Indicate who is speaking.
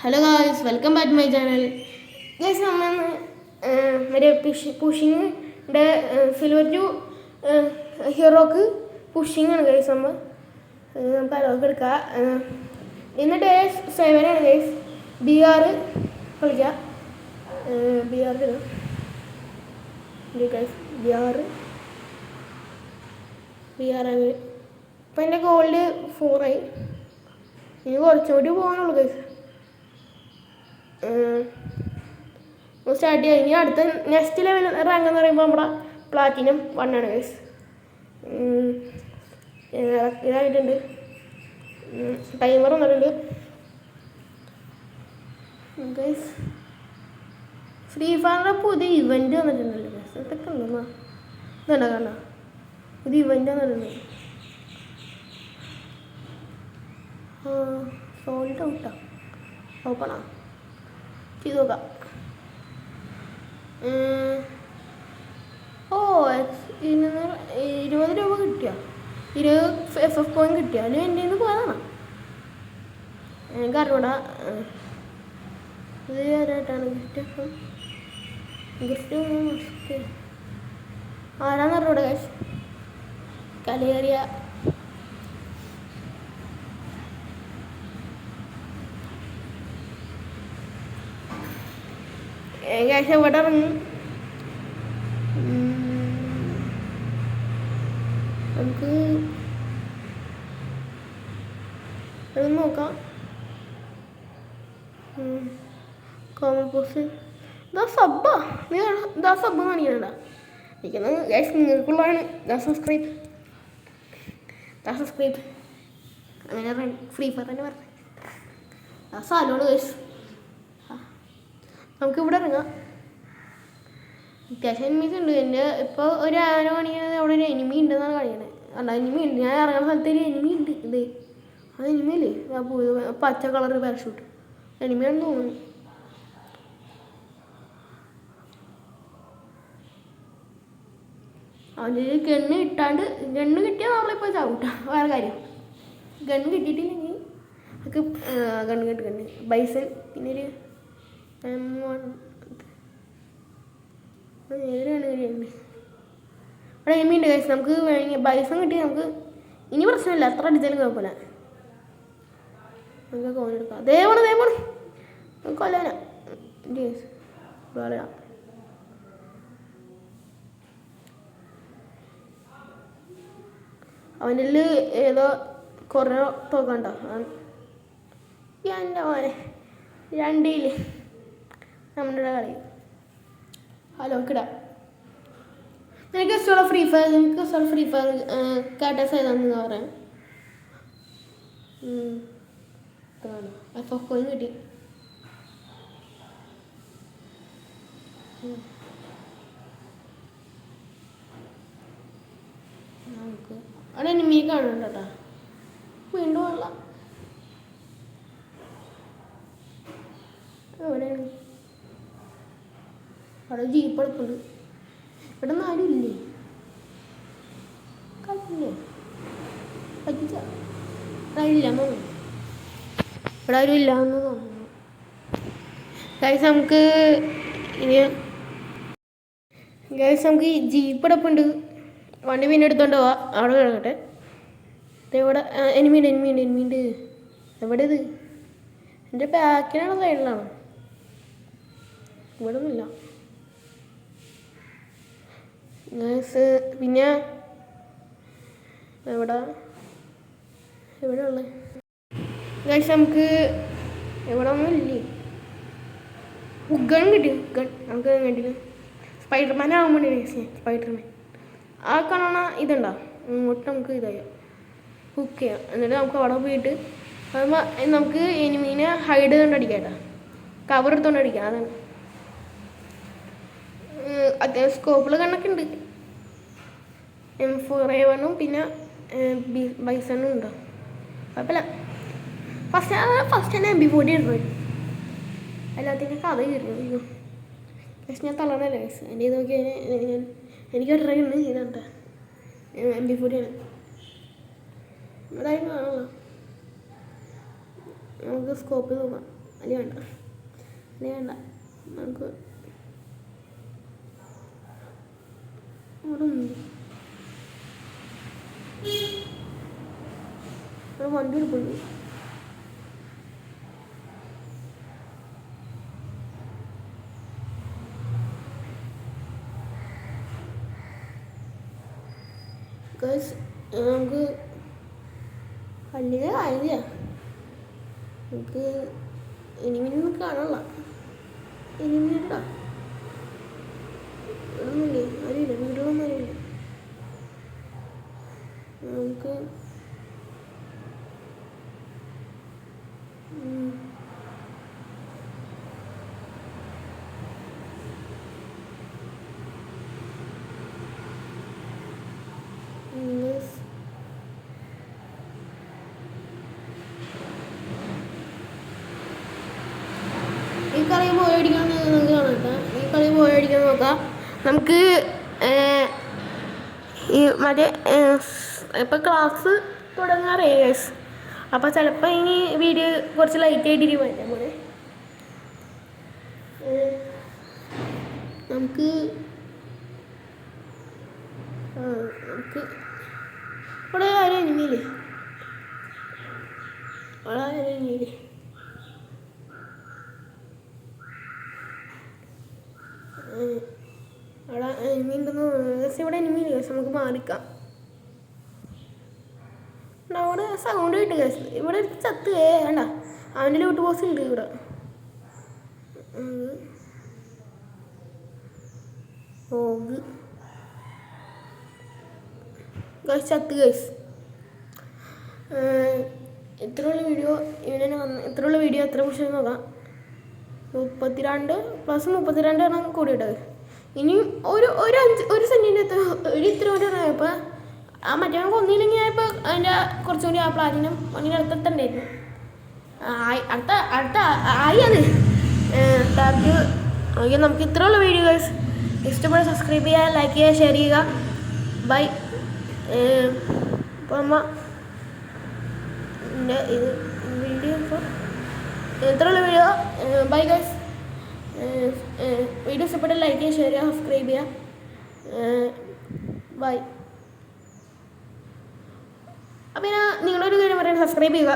Speaker 1: Hello guys, welcome back to my channel. Guys, നമ്മൾ മറ്റേ പുഷിങ്ങിൻ്റെ സിൽവർ ടു ഹീറോക്ക് പുഷിങ് ആണ് ഗൈസ്. നമുക്ക് അലോക്ക് എടുക്കാം. ഇന്ന് ഡേ 7 ആണ് ഗൈസ്. BR കളിക്കാം. BR ഗൈസ്, BR ആണ്. ഇപ്പം എൻ്റെ ഗോൾഡ് 4 ആയി. ഇനി കുറച്ചുകൂടി പോകാനുള്ളൂ ഗൈസ്. സ്റ്റാർട്ട് ചെയ്യാം. ഇനി അടുത്ത നെക്സ്റ്റ് ലെവൽ റാങ്ക് എന്ന് പറയുമ്പോൾ നമ്മുടെ പ്ലാറ്റിനം 1 ആണ് ഗൈസ്. ഇതായിട്ടുണ്ട്, ടൈമർ വന്നിട്ടുണ്ട് ഗൈസ്. ഫ്രീ ഫയറിൻ്റെ പുതിയ ഇവൻറ്റ് വന്നിട്ടുണ്ടല്ലോ ഗൈസ്. ഇതൊക്കെ ഉണ്ടെന്നാ ഇതുണ്ടോ കാണാ, പുതിയ ഇവൻറ്റ് വന്നിട്ടുണ്ട്. സോൾട്ട് ഔട്ടാ, ഓപ്പണാ ചെയ്ത് നോക്കാം. ഓ 20 രൂപ കിട്ടിയ 20 FF കോയിൻ കിട്ടിയ അതിന് എൻ്റെ നിന്ന് പോയതാണ്. എനിക്ക് അറിഞ്ഞൂടാ ഇത് ആരായിട്ടാണ് ഗിഫ്റ്റ് ആരാന്ന് അറിഞ്ഞൂടാ കാശ്. കലയേറിയ കാശ് എവിടെ ഇറങ്ങും. നമുക്ക് നോക്കാം. കോമൺ പോസ്റ്റ് സബ്ബാ, നീ സബ്ബ് കാണിക്കണ്ട. എനിക്കൊന്ന് ഗൈസ് നിങ്ങൾക്കുള്ളതാണ്. സബ്സ്ക്രൈബ് അങ്ങനെ ഫ്രീ ഫയർ തന്നെ പറഞ്ഞത് സാലോണ് ഗൈസ്. നമുക്കിവിടെ ഇറങ്ങാം. അത്യാവശ്യം എനിമീസ് ഉണ്ട്. എൻ്റെ ഇപ്പോൾ ഒരു ആരോ കാണിക്കുന്നത് അവിടെ ഒരു എനിമി ഉണ്ടെന്നാണ് കാണിക്കുന്നത്. അല്ല, എനിമി ഉണ്ട്. ഞാൻ ഇറങ്ങുന്ന സ്ഥലത്ത് ഒരു എനിമി ഉണ്ട്. ഇത് അത് എനിമിയല്ലേ, പച്ച കളർ പാരഷൂട്ട് എനിമിയാണെന്ന് തോന്നുന്നു. അവൻ്റെ ഗണ്ണ് കിട്ടാണ്ട്, ഗണ്ണ് കിട്ടിയാൽ നമ്മളിപ്പോൾ ചവിട്ടാം. വേറെ കാര്യം, ഗണ്ണ് കിട്ടിയിട്ടില്ലെങ്കിൽ നമുക്ക് ഗണ്ണ് കിട്ടുന്നുണ്ട്. ബൈസൺ പിന്നെ ഒരു നേരെയാണ് കാര്യമുണ്ട്. അവിടെ എനിമിയുണ്ട് കഴിച്ച്. നമുക്ക് വേണമെങ്കിൽ ബൈസൺ കിട്ടി നമുക്ക് ഇനി പ്രശ്നമില്ല. എത്ര അടിച്ചാലും കുഴപ്പമില്ല. നമുക്ക് കോലെടുക്കാം. ദേവണ് കൊല്ലാനാ പറയാം. അവൻ്റെ ഏതോ കുറേ തോക്കണ്ടോ എൻ്റെ മോനെ. 2 നമ്മുടെ കളി. ഹലോ കിടാ, നിനക്ക് ഇഷ്ടമുള്ള ഫ്രീ ഫയർ കാറ്റസ് ഏതാണെന്ന് പറയാം. FF കോയിൻ കിട്ടി. നമുക്ക് അവിടെ എനിമി കാണുന്നുണ്ട് കേട്ടോ. വീണ്ടും വെള്ളം എവിടെയാണ്? അവിടെ ജീപ്പ് എടുപ്പുണ്ട്. ഇവിടെ ഒന്നും ആരും ഇല്ലേ? കളില്ലേ പറ്റില്ല തോന്നുന്നു. ഇവിടെ ആരും ഇല്ലാന്ന് തോന്നുന്നു. നമുക്ക് ജീപ്പ് എടുപ്പുണ്ട്. വണ്ടി പിന്നെ എടുത്തോണ്ട് പോവാ. അവിടെ കിടക്കട്ടെ. ഇവിടെ എനിമിയുണ്ട്. എവിടെ ഇത്? എൻ്റെ ബാക്കിനാണ്, സൈഡിലാണ്. ഇവിടെ ഒന്നുമില്ല. പിന്നെ എവിടെ ഉള്ളത് ഗൈസ്? നമുക്ക് എവിടെ ഒന്നും ഇല്ലേ? ഗൺ കിട്ടി. നമുക്ക് വേണ്ടിയിട്ട് സ്പൈഡർമാൻ ആവാൻ വേണ്ടി സ്പൈഡർമാൻ ആ കാണണ ഇതുണ്ടോ? ഇങ്ങോട്ട് നമുക്ക് ഇതായി ഹുക്ക് ചെയ്യാം. എന്നിട്ട് നമുക്ക് അവിടെ പോയിട്ട് നമുക്ക് എനിമീനെ ഹൈഡ് ചെയ്തുകൊണ്ട് അടിക്കാം കേട്ടോ. കവർ എടുത്തുകൊണ്ട് അടിക്കാം. അതാണ് അത്യാവശ്യം സ്കോപ്പിൽ കണക്ക് ഉണ്ട്. M4A1 പിന്നെ ബൈസണും ഉണ്ടോ? കുഴപ്പമില്ല. ഫസ്റ്റ് തന്നെ MP40 എടുത്തു. എല്ലാത്തിൻ്റെ കഥ കയറിയോ? പക്ഷെ ഞാൻ തളർന്നല്ലേ ഗൈസ്. എൻ്റെ ഇത് നോക്കി എനിക്ക് ട്രെയിൻ ഉണ്ട്. ഇതുണ്ട് MP40 ആണ്. അതായിരുന്നു ആണല്ലോ. നമുക്ക് സ്കോപ്പ് നോക്കാം. അല്ലെങ്കിൽ വേണ്ട, അല്ലെങ്കിൽ വേണ്ട. നമുക്ക് ഇവിടെ വണ്ടി എടുക്കുന്നു. നമുക്ക് വലിയ കാര്യ നമുക്ക് എനിമിനൊന്നും കാണാനുള്ള എനിമിനുണ്ടോ? ഒന്നുമില്ലേ? അറിയില്ല, വീടുകളൊന്നും അറിയില്ല. നമുക്ക് ഈ കളി പോയടിക്കാൻ നമുക്ക് കാണാം. ഈ കളി പോയടിക്കാൻ നോക്കാം. നമുക്ക് ഈ മറ്റേ ഇപ്പം ക്ലാസ് തുടങ്ങാറേ ഗൈസ്. അപ്പോൾ ചിലപ്പോൾ ഇനി വീഡിയോ കുറച്ച് ലൈറ്റായിട്ടിരിക്കും പറ്റാൻ പോലെ. നമുക്ക് ഇവിടെ ആരും എനിമിയില്ലേ? അവിടെ ആരും എനിമിയില്ലേ? അവിടെ എനിമിണ്ടെന്ന് ഇവിടെ എനിമിയില്ല കേസ്. നമുക്ക് മാറിക്കാം. അവിടെ സൗണ്ട് കിട്ടും കേസ്. ഇവിടെ ചത്ത് വേണ്ട, അവൻ്റെ ലൂട്ട് ബോക്സ് ഉണ്ട് ഇവിടെ. ഓഗ് ഗൈസ് ചത്ത് ഗൈസ്. ഇത്രയുള്ള വീഡിയോ ഇവനെ വന്ന് ഇത്രയുള്ള വീഡിയോ എത്ര കുറിച്ച് നോക്കാം. 32 എണ്ണം കൂടിയിട്ടത്. ഇനിയും ഒരു സെൻറ്റിൻ്റെ ഇത്ര കൂടി ഇപ്പോൾ ആ മറ്റേ കൊന്നില്ലെങ്കിൽ ഞാൻ ഇപ്പോൾ അതിൻ്റെ കുറച്ചും കൂടി ആ പ്ലാറ്റിനും അതിൻ്റെ അടുത്തുണ്ടായിരുന്നു. അടുത്ത ആയി അത് ടാബ്. ഓക്കെ, നമുക്ക് ഇത്രയുള്ള വീഡിയോ ഗൈസ്. ഇഷ്ടപ്പെട്ട സബ്സ്ക്രൈബ് ചെയ്യുക, ലൈക്ക് ചെയ്യുക, ഷെയർ ചെയ്യുക. ബൈ. ഇപ്പോൾ ഇത് വീഡിയോ ഇപ്പോൾ ഇത്രയുള്ള വീഡിയോ. Bye guys. വീഡിയോ ഇഷ്ടപ്പെട്ട ലൈക്ക് ചെയ്യുക, ഷെയർ ചെയ്യുക, സബ്സ്ക്രൈബ് ചെയ്യുക. ബൈ. അപ്പോൾ നിങ്ങളൊരു കാര്യം പറയാൻ സബ്സ്ക്രൈബ് ചെയ്യുക.